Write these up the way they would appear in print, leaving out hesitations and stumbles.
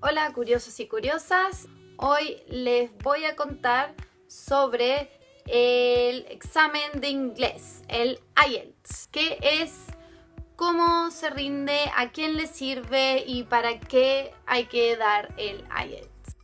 Hola curiosos y curiosas, hoy les voy a contar sobre el examen de inglés, el IELTS, qué es, cómo se rinde, a quién le sirve y para qué hay que dar el IELTS.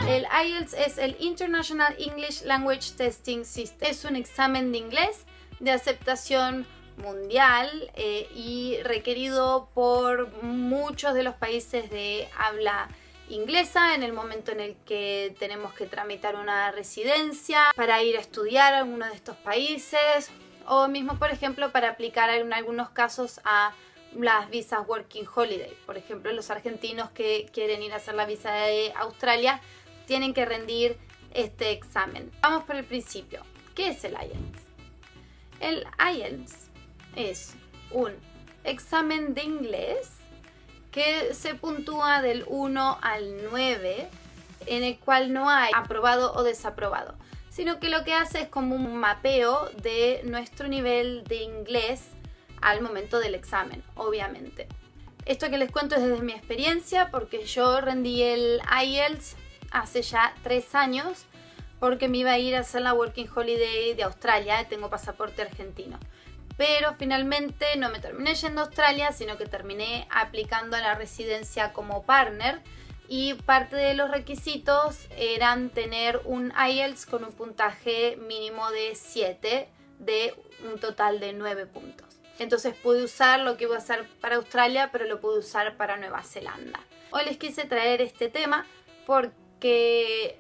El IELTS es el International English Language Testing System. Es un examen de inglés de aceptación mundial y requerido por muchos de los países de habla inglesa en el momento en el que tenemos que tramitar una residencia para ir a estudiar a alguno de estos países o mismo, por ejemplo, para aplicar en algunos casos a las visas Working Holiday. Por ejemplo, los argentinos que quieren ir a hacer la visa de Australia tienen que rendir este examen. Vamos por el principio. ¿Qué es el IELTS? El IELTS es un examen de inglés que se puntúa del 1 al 9, en el cual no hay aprobado o desaprobado, sino que lo que hace es como un mapeo de nuestro nivel de inglés al momento del examen, obviamente. Esto que les cuento es desde mi experiencia, porque yo rendí el IELTS hace ya 3 años, porque me iba a ir a hacer la Working Holiday de Australia, tengo pasaporte argentino. Pero finalmente no me terminé yendo a Australia, sino que terminé aplicando a la residencia como partner, y parte de los requisitos eran tener un IELTS con un puntaje mínimo de 7 de un total de 9 puntos. Entonces pude usar lo que iba a hacer para Australia, pero lo pude usar para Nueva Zelanda. Hoy les quise traer este tema porque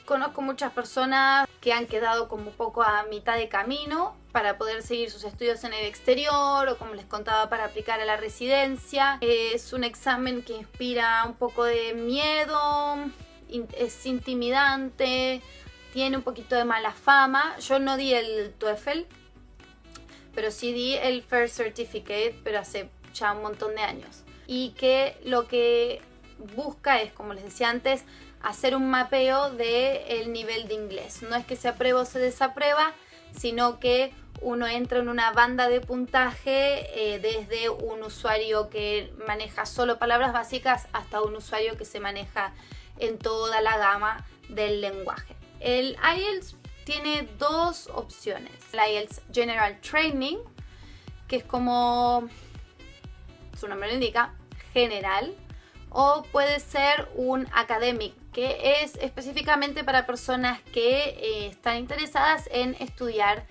conozco muchas personas que han quedado como un poco a mitad de camino para poder seguir sus estudios en el exterior o, como les contaba, para aplicar a la residencia. Es un examen que inspira un poco de miedo, es intimidante, tiene un poquito de mala fama. Yo no di el TOEFL, pero sí di el First Certificate, pero hace ya un montón de años. Y que lo que busca es, como les decía antes, hacer un mapeo del nivel de inglés. No es que se aprueba o se desaprueba, sino que uno entra en una banda de puntaje desde un usuario que maneja solo palabras básicas hasta un usuario que se maneja en toda la gama del lenguaje. El IELTS tiene dos opciones. El IELTS General Training, que es como su nombre lo indica, general, o puede ser un academic, que es específicamente para personas que están interesadas en estudiar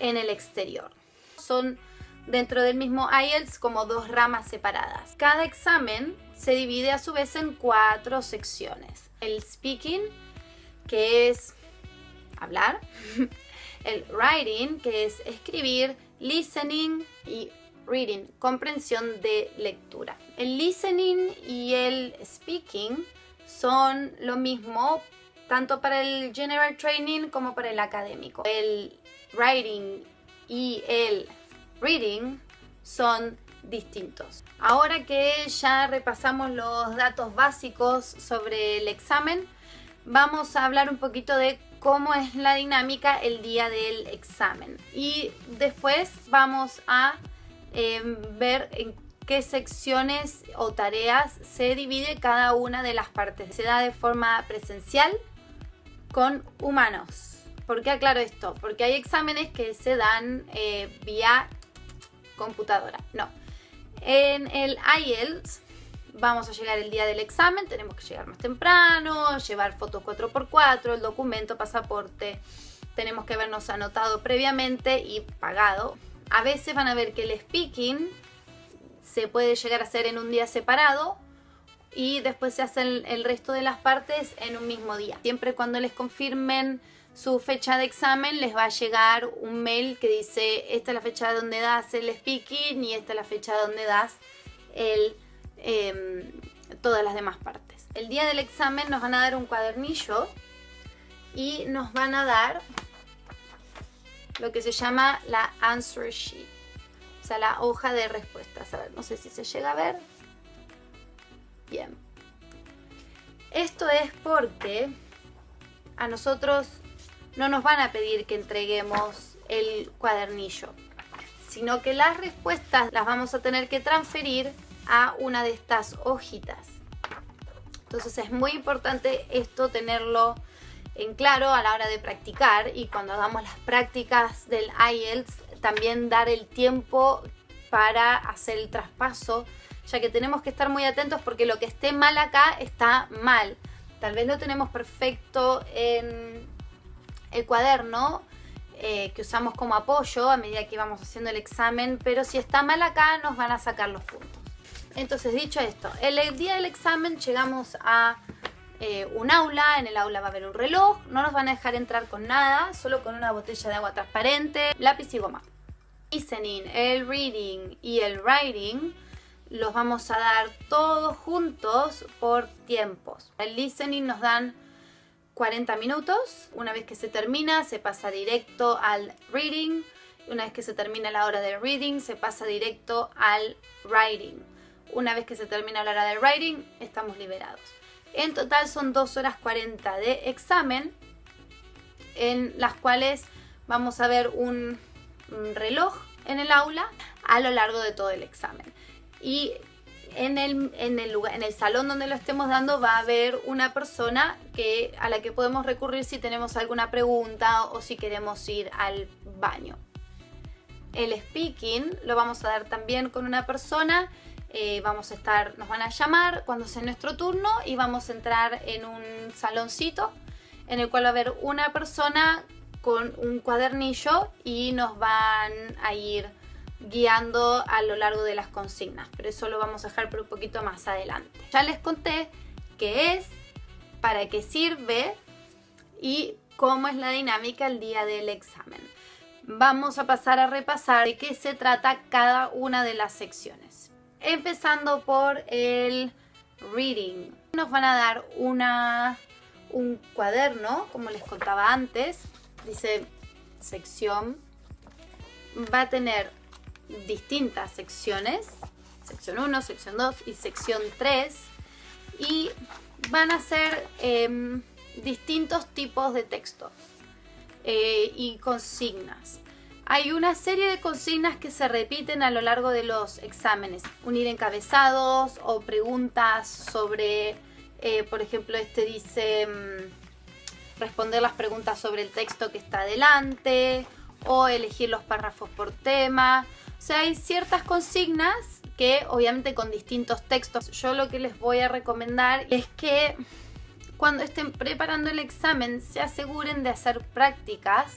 en el exterior. Son dentro del mismo IELTS como dos ramas separadas. Cada examen se divide a su vez en 4 secciones. El speaking, que es hablar, el writing, que es escribir, listening y reading, comprensión de lectura. El listening y el speaking son lo mismo tanto para el general training como para el académico. El writing y el reading son distintos. Ahora que ya repasamos los datos básicos sobre el examen, vamos a hablar un poquito de cómo es la dinámica el día del examen. Y después vamos a ver en qué secciones o tareas se divide cada una de las partes. Se da de forma presencial con humanos. ¿Por qué aclaro esto? Porque hay exámenes que se dan vía computadora. No. En el IELTS vamos a llegar el día del examen, tenemos que llegar más temprano, llevar fotos 4x4, el documento, pasaporte. Tenemos que habernos anotado previamente y pagado. A veces van a ver que el speaking se puede llegar a hacer en un día separado y después se hacen el resto de las partes en un mismo día. Siempre cuando les confirmen su fecha de examen les va a llegar un mail que dice: esta es la fecha donde das el speaking y esta es la fecha donde das todas las demás partes. El día del examen nos van a dar un cuadernillo y nos van a dar lo que se llama la answer sheet, o sea, la hoja de respuestas. A ver, no sé si se llega a ver. Bien. Esto es porque a nosotros no nos van a pedir que entreguemos el cuadernillo. sino que las respuestas las vamos a tener que transferir a una de estas hojitas. Entonces es muy importante esto tenerlo en claro a la hora de practicar, y cuando hagamos las prácticas del IELTS también dar el tiempo para hacer el traspaso, ya que tenemos que estar muy atentos porque lo que esté mal acá está mal. Tal vez lo tenemos perfecto en el cuaderno que usamos como apoyo a medida que vamos haciendo el examen, pero si está mal acá nos van a sacar los puntos. Entonces, dicho esto, el día del examen llegamos a un aula. En el aula va a haber un reloj, no nos van a dejar entrar con nada, solo con una botella de agua transparente, lápiz y goma. Listening, el reading y el writing los vamos a dar todos juntos por tiempos. El listening nos dan 40 minutos. Una vez que se termina, se pasa directo al reading. Una vez que se termina la hora del reading, se pasa directo al writing. Una vez que se termina la hora del writing, estamos liberados. En total son 2 horas 40 de examen, en las cuales vamos a ver un reloj en el aula a lo largo de todo el examen. Y en el salón donde lo estemos dando va a haber una persona a la que podemos recurrir si tenemos alguna pregunta o si queremos ir al baño. El speaking lo vamos a dar también con una persona. Nos van a llamar cuando sea nuestro turno y vamos a entrar en un saloncito en el cual va a haber una persona con un cuadernillo y nos van a ir guiando a lo largo de las consignas, pero eso lo vamos a dejar por un poquito más adelante. Ya les conté qué es, para qué sirve y cómo es la dinámica el día del examen. Vamos a pasar a repasar de qué se trata cada una de las secciones. Empezando por el reading. Nos van a dar un cuaderno, como les contaba antes. Dice sección. Va a tener distintas secciones. Sección 1, sección 2 y sección 3. Y van a ser distintos tipos de textos y consignas. Hay una serie de consignas que se repiten a lo largo de los exámenes. Unir encabezados o preguntas sobre, por ejemplo, dice responder las preguntas sobre el texto que está delante o elegir los párrafos por tema. O sea, hay ciertas consignas que obviamente con distintos textos. Yo lo que les voy a recomendar es que cuando estén preparando el examen se aseguren de hacer prácticas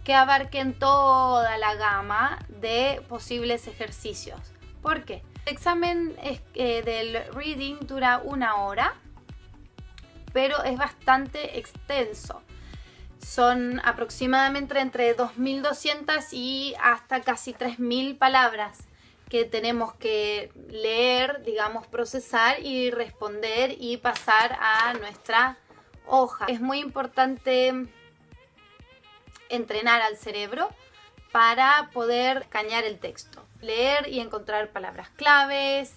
que abarquen toda la gama de posibles ejercicios. ¿Por qué? El examen del reading dura 1 hora, pero es bastante extenso. Son aproximadamente entre 2.200 y hasta casi 3.000 palabras que tenemos que leer, digamos, procesar y responder y pasar a nuestra hoja. Es muy importante entrenar al cerebro para poder escanear el texto, leer y encontrar palabras claves,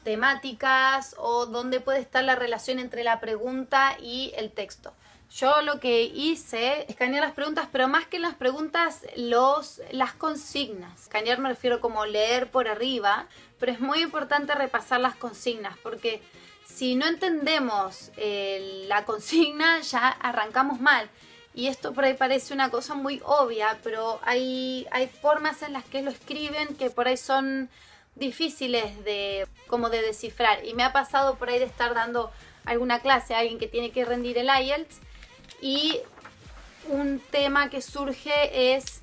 temáticas o dónde puede estar la relación entre la pregunta y el texto. Yo lo que hice, escanear las preguntas, pero más que las preguntas, las consignas. Escanear me refiero como leer por arriba, pero es muy importante repasar las consignas, porque si no entendemos la consigna ya arrancamos mal. Y esto por ahí parece una cosa muy obvia, pero hay formas en las que lo escriben que por ahí son difíciles de descifrar. Y me ha pasado por ahí de estar dando alguna clase a alguien que tiene que rendir el IELTS y un tema que surge es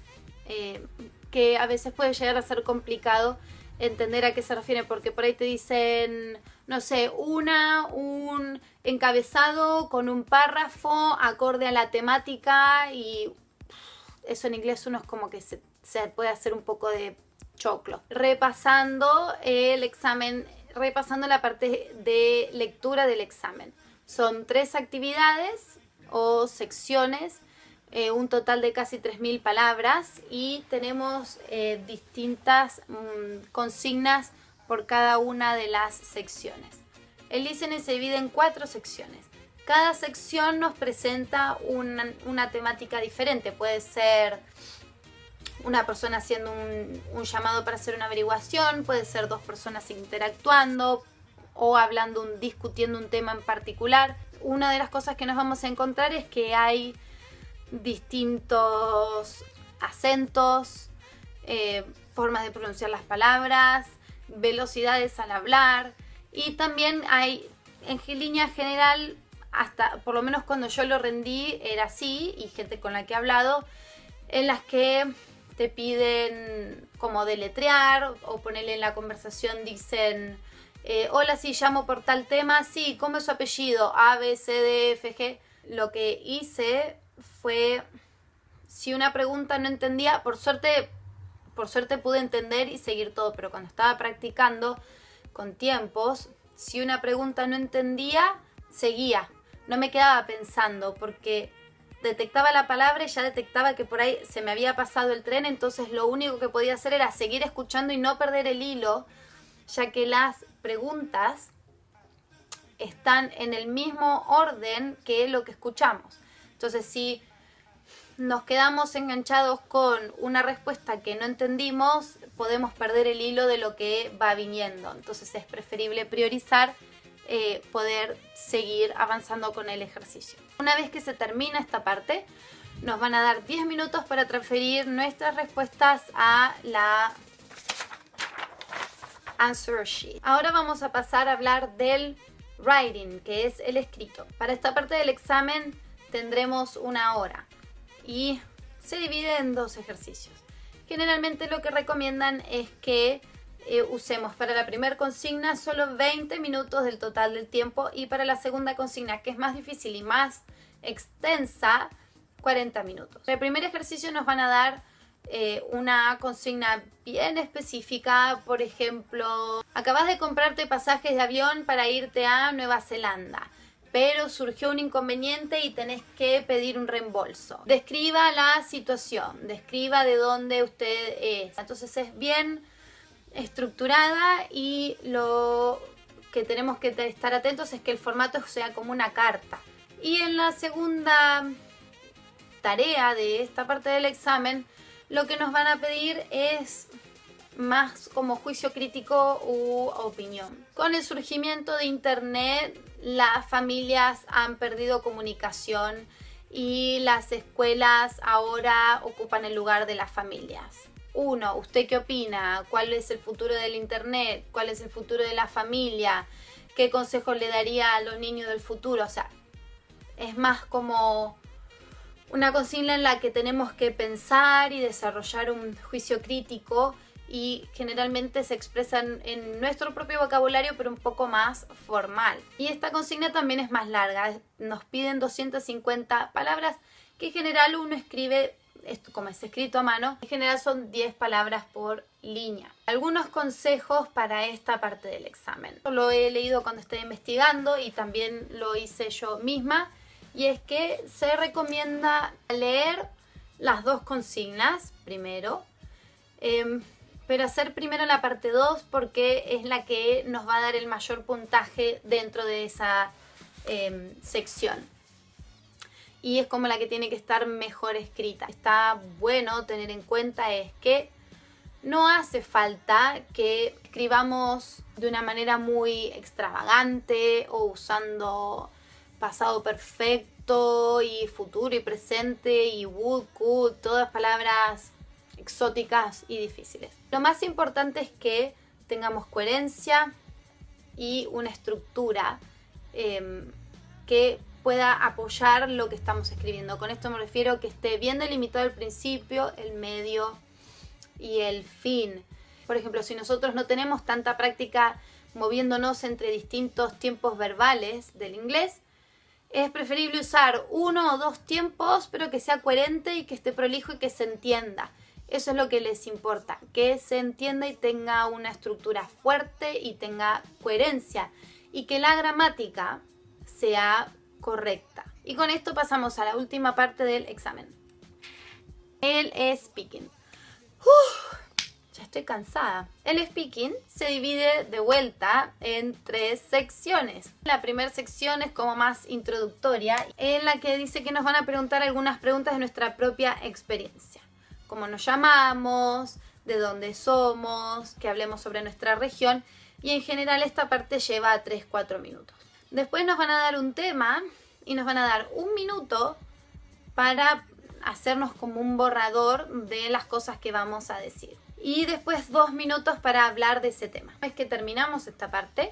que a veces puede llegar a ser complicado entender a qué se refiere, porque por ahí te dicen, no sé, un encabezado con un párrafo acorde a la temática, y eso en inglés uno es como que se puede hacer un poco de choclo. Repasando el examen, repasando la parte de lectura del examen. Son 3 actividades o secciones, un total de casi 3.000 palabras, y tenemos distintas consignas por cada una de las secciones. El listening se divide en 4 secciones. Cada sección nos presenta una temática diferente. Puede ser una persona haciendo un llamado para hacer una averiguación, puede ser dos personas interactuando o hablando, discutiendo un tema en particular. Una de las cosas que nos vamos a encontrar es que hay distintos acentos, formas de pronunciar las palabras, velocidades al hablar, y también hay, en línea general, hasta por lo menos cuando yo lo rendí era así, y gente con la que he hablado, en las que te piden como deletrear o ponerle en la conversación, dicen hola, sí, llamo por tal tema, sí, ¿cómo es su apellido? A, B, C, D, F, G. Lo que hice fue, si una pregunta no entendía, por suerte pude entender y seguir todo, pero cuando estaba practicando con tiempos, si una pregunta no entendía, seguía. No me quedaba pensando, porque detectaba la palabra y ya detectaba que por ahí se me había pasado el tren, entonces lo único que podía hacer era seguir escuchando y no perder el hilo, ya que las preguntas están en el mismo orden que lo que escuchamos. Entonces, si nos quedamos enganchados con una respuesta que no entendimos, podemos perder el hilo de lo que va viniendo. Entonces es preferible priorizar, poder seguir avanzando con el ejercicio. Una vez que se termina esta parte, nos van a dar 10 minutos para transferir nuestras respuestas a la answer sheet. Ahora vamos a pasar a hablar del writing, que es el escrito. Para esta parte del examen tendremos una hora y se divide en dos ejercicios. Generalmente lo que recomiendan es que usemos para la primera consigna solo 20 minutos del total del tiempo, y para la segunda consigna, que es más difícil y más extensa, 40 minutos. En el primer ejercicio nos van a dar una consigna bien específica. Por ejemplo, acabas de comprarte pasajes de avión para irte a Nueva Zelanda, pero surgió un inconveniente y tenés que pedir un reembolso. Describa la situación, describa de dónde usted es. Entonces es bien estructurada, y lo que tenemos que estar atentos es que el formato sea como una carta. Y en la segunda tarea de esta parte del examen, lo que nos van a pedir es más como juicio crítico u opinión. Con el surgimiento de internet, las familias han perdido comunicación y las escuelas ahora ocupan el lugar de las familias. 1. ¿Usted qué opina? ¿Cuál es el futuro del internet? ¿Cuál es el futuro de la familia? ¿Qué consejos le daría a los niños del futuro? O sea, es más como una consigna en la que tenemos que pensar y desarrollar un juicio crítico, y generalmente se expresan en nuestro propio vocabulario, pero un poco más formal. Y esta consigna también es más larga, nos piden 250 palabras, que en general uno escribe, esto como es escrito a mano, en general son 10 palabras por línea. Algunos consejos para esta parte del examen. Lo he leído cuando estoy investigando y también lo hice yo misma, y es que se recomienda leer las dos consignas primero, pero hacer primero la parte 2 porque es la que nos va a dar el mayor puntaje dentro de esa sección. Y es como la que tiene que estar mejor escrita. Está bueno tener en cuenta es que no hace falta que escribamos de una manera muy extravagante o usando pasado perfecto y futuro y presente y would, could, todas palabras exóticas y difíciles. Lo más importante es que tengamos coherencia y una estructura que pueda apoyar lo que estamos escribiendo. Con esto me refiero a que esté bien delimitado el principio, el medio y el fin. Por ejemplo, si nosotros no tenemos tanta práctica moviéndonos entre distintos tiempos verbales del inglés, es preferible usar 1 o 2 tiempos, pero que sea coherente y que esté prolijo y que se entienda. Eso es lo que les importa, que se entienda y tenga una estructura fuerte y tenga coherencia, y que la gramática sea correcta. Y con esto pasamos a la última parte del examen, el speaking. Ya estoy cansada. El speaking se divide de vuelta en 3 secciones. La primera sección es como más introductoria, en la que dice que nos van a preguntar algunas preguntas de nuestra propia experiencia. cómo nos llamamos, de dónde somos, que hablemos sobre nuestra región, y en general esta parte lleva 3-4 minutos. Después nos van a dar un tema y nos van a dar 1 minuto para hacernos como un borrador de las cosas que vamos a decir. Y después 2 minutos para hablar de ese tema. Una vez que terminamos esta parte,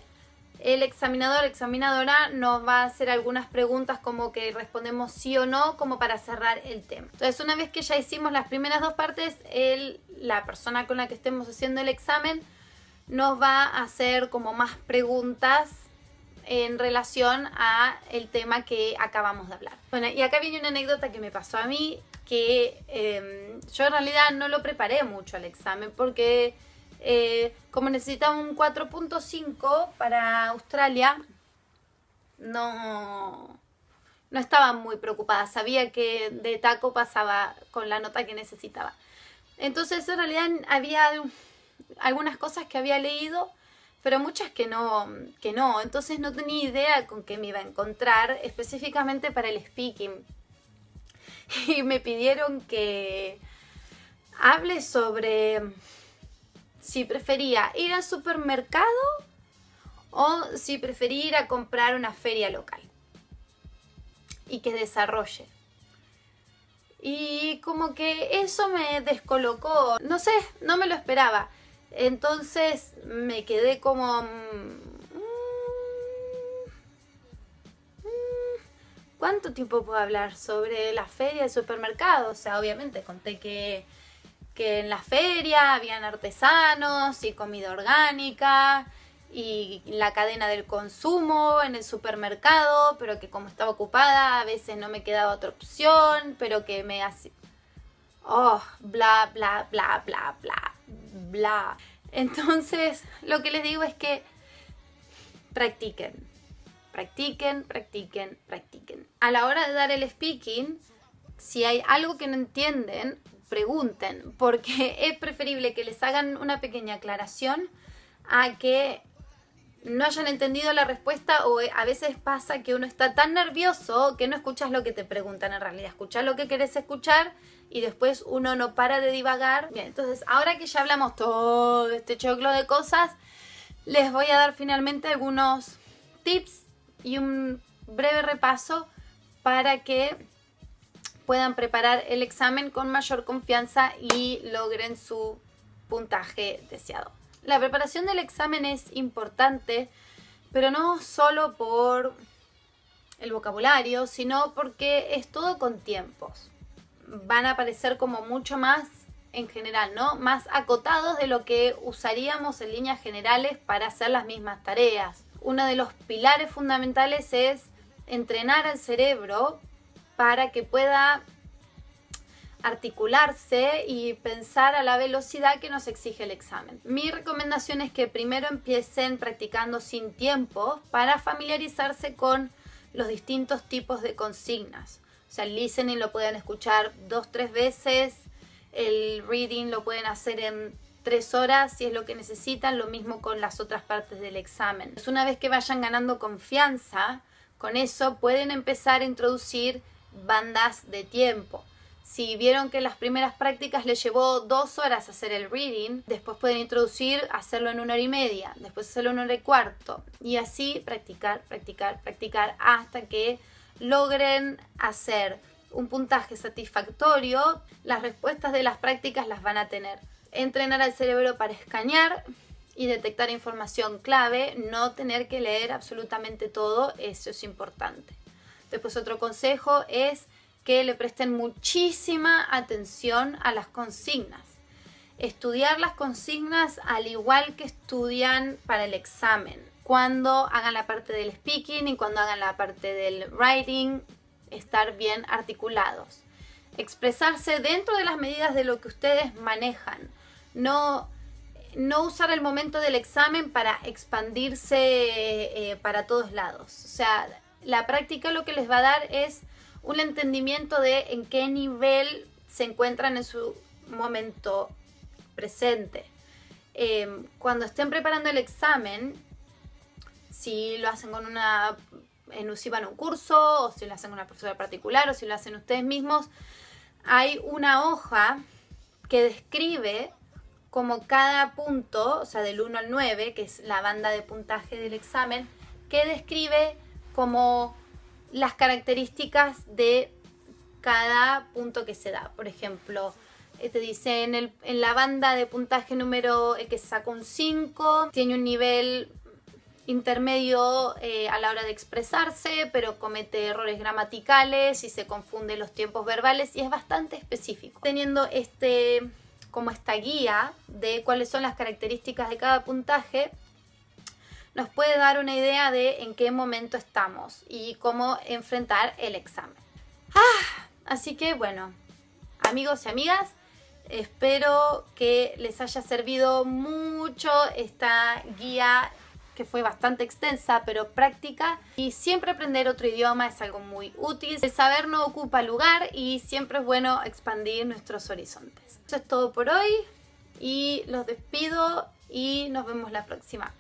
el examinador o examinadora nos va a hacer algunas preguntas como que respondemos sí o no, como para cerrar el tema. Entonces, una vez que ya hicimos las primeras 2 partes, la persona con la que estemos haciendo el examen nos va a hacer como más preguntas en relación a el tema que acabamos de hablar. Bueno, y acá viene una anécdota que me pasó a mí, que yo en realidad no lo preparé mucho al examen porque como necesitaba un 4.5 para Australia, no estaba muy preocupada. Sabía que de taco pasaba con la nota que necesitaba. Entonces en realidad había algunas cosas que había leído, pero muchas que no. Entonces no tenía idea con qué me iba a encontrar específicamente para el speaking. Y me pidieron que hable sobre si prefería ir al supermercado o si prefería ir a comprar una feria local y que desarrolle. Y como que eso me descolocó, no sé, no me lo esperaba. Entonces me quedé como ¿cuánto tiempo puedo hablar sobre la feria del supermercado? O sea, obviamente conté que en la feria habían artesanos y comida orgánica y la cadena del consumo en el supermercado, pero que como estaba ocupada a veces no me quedaba otra opción, pero que me hacía... bla, bla, bla, bla, bla, bla. Entonces, lo que les digo es que practiquen. Practiquen, practiquen, practiquen. A la hora de dar el speaking, si hay algo que no entienden, pregunten, porque es preferible que les hagan una pequeña aclaración a que no hayan entendido la respuesta, o a veces pasa que uno está tan nervioso que no escuchas lo que te preguntan en realidad. Escuchás lo que querés escuchar y después uno no para de divagar. Bien, entonces ahora que ya hablamos todo este choclo de cosas, les voy a dar finalmente algunos tips y un breve repaso para que puedan preparar el examen con mayor confianza y logren su puntaje deseado. La preparación del examen es importante, pero no solo por el vocabulario, sino porque es todo con tiempos. Van a parecer como mucho más en general, ¿no? Más acotados de lo que usaríamos en líneas generales para hacer las mismas tareas. Uno de los pilares fundamentales es entrenar al cerebro para que pueda articularse y pensar a la velocidad que nos exige el examen. Mi recomendación es que primero empiecen practicando sin tiempo para familiarizarse con los distintos tipos de consignas. O sea, el listening lo pueden escuchar 2-3 veces, el reading lo pueden hacer en 3 horas si es lo que necesitan, lo mismo con las otras partes del examen. Entonces, una vez que vayan ganando confianza con eso, pueden empezar a introducir bandas de tiempo. Si vieron que las primeras prácticas les llevó 2 horas hacer el reading, después pueden introducir, hacerlo en 1 hora y media, después hacerlo en 1 hora y cuarto, y así practicar, practicar, practicar hasta que logren hacer un puntaje satisfactorio. Las respuestas de las prácticas las van a tener. Entrenar al cerebro para escanear y detectar información clave, no tener que leer absolutamente todo, eso es importante. Después otro consejo es que le presten muchísima atención a las consignas. Estudiar las consignas al igual que estudian para el examen. Cuando hagan la parte del speaking y cuando hagan la parte del writing, estar bien articulados. Expresarse dentro de las medidas de lo que ustedes manejan. No usar el momento del examen para expandirse para todos lados. O sea, la práctica lo que les va a dar es un entendimiento de en qué nivel se encuentran en su momento presente. Cuando estén preparando el examen, si lo hacen si van a un curso, o si lo hacen con una profesora particular, o si lo hacen ustedes mismos, hay una hoja que describe como cada punto, o sea, del 1 al 9, que es la banda de puntaje del examen, que describe como las características de cada punto que se da. Por ejemplo, te dice en la banda de puntaje número, el que saca un 5, tiene un nivel intermedio a la hora de expresarse, pero comete errores gramaticales y se confunde los tiempos verbales, y es bastante específico. Teniendo como esta guía de cuáles son las características de cada puntaje, nos puede dar una idea de en qué momento estamos y cómo enfrentar el examen. Así que bueno, amigos y amigas, espero que les haya servido mucho esta guía, que fue bastante extensa pero práctica, y siempre aprender otro idioma es algo muy útil. El saber no ocupa lugar y siempre es bueno expandir nuestros horizontes. Eso es todo por hoy y los despido y nos vemos la próxima.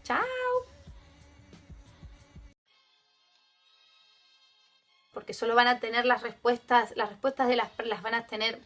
¡Chao! Porque solo van a tener las respuestas de las van a tener...